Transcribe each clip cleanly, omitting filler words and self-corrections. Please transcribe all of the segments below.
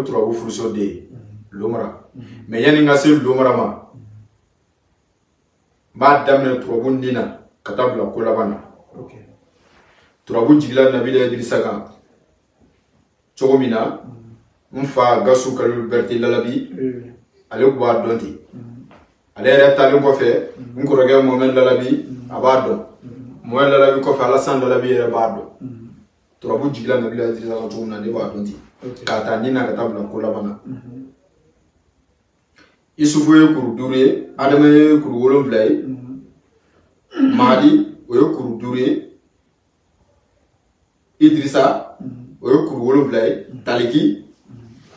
turabu furuso de lomara mais yani nga se lomara ma ba damne turabu nina katabla ko labana okay turabu jigla nabila idrissa ka chogomina mfa gasu kalu berti lalabi ale ba donti ale reta ko fe ngoroge momen lalabi abado momen lalabi ko fa alasan lalabi re bado turabu jigla nabila idrissa ka chogomina de ba donti kata nina katabla ko labana isufu ye kuru dure adama ye kuru wolonfila ye Mahdi o ye kuru dure ye Idrissa o ye kuru wolonfila ye Taliki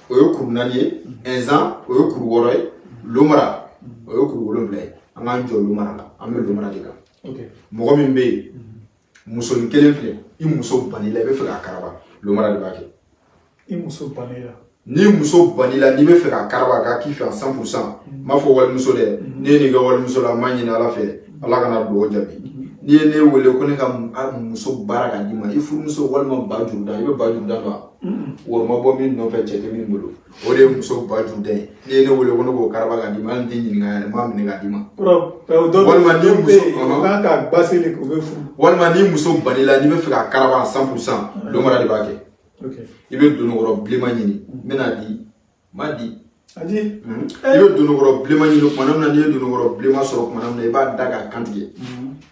o ye kuru naani ye Inzan o ye kuru wɔɔrɔ ye Lomara o ye kuru wolonfila ye an k'an jɔ Lomara la an bɛ Lomara de kan mɔgɔ min bɛ yen musonin kelen filɛ i muso banila i bɛ fɛ k'a karaba Lomara de b'a kɛ i muso banila ni muso banila ni bɛ fɛ k'a karaba k'a k'i fɛ a 100% m'a fɔ walimuso dɛ ni ye nin kɛ walimuso la m'a ɲini Ala fɛ Ala kana dugawu jaabi ni ye ne wele ko ne ka muso baara k'a d'i ma i furumuso walima ba juruda i bɛ ba juruda dɔn wari ma bɔ min nɔfɛ cɛ tɛ min bolo o de ye muso ba juruda ye ni ye ne wele ko ne k'o karaba k'a d'i ma hali n tɛ ɲininka yɛrɛ n b'a minɛ k'a d'i ma walima ni muso kan ka basile ko bɛ furu walima ni muso banila n'i bɛ fɛ k'a karaba 100% Lomara de b'a kɛ i bɛ donokɔrɔ bilenman ɲini n bɛna di m'a di i bɛ donokɔrɔ bilenman ɲini tuma min na n'i ye donokɔrɔ bilenman sɔrɔ tuma min na i b'a da k'a kantigɛ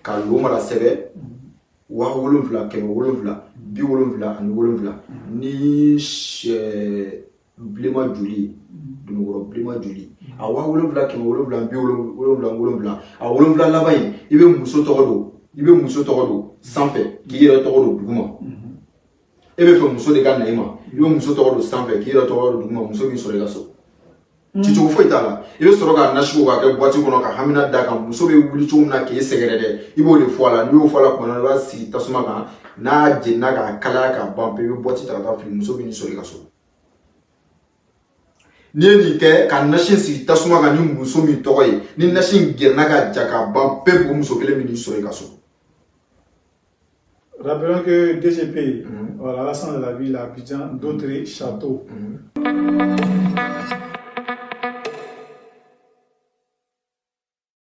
ka Lomara sɛbɛn 7000 700 77 ni sɛ bilenman joli donokɔrɔ bilenman joli a 7000 700 77 a 7 laban in i bɛ muso tɔgɔ don sanfɛ k'i yɛrɛ tɔgɔ don duguma e bɛ fɛ muso de ka na i ma i bɛ muso tɔgɔ don sanfɛ k'i yɛrɛ tɔgɔ don duguma muso min sɔrɔ i ka so cicogo foyi t'a la i bɛ sɔrɔ k'a nasigo k'a kɛ boîte kɔnɔ ka hamina d'a kan muso bɛ wuli cogo min na k'e sɛgɛrɛ dɛ i b'o de fɔ a la n'i y'o fɔ a la tuma dɔ la i b'a sigi tasuma kan n'a jenina k'a kalaya k'a ban pewu i bɛ boîte ta ka taa fili muso bɛ n'i sɔrɔ i ka so n'i ye nin kɛ ka nasi sigi tasuma kan ni muso min tɔgɔ ye ni nasi gɛrɛnna ka ja k'a ban pewu o muso kelen bɛ n'i sɔrɔ i ka so. Rappelons que DGP, voilà, Alassane de la ville, Abidjan, d'autres châteaux.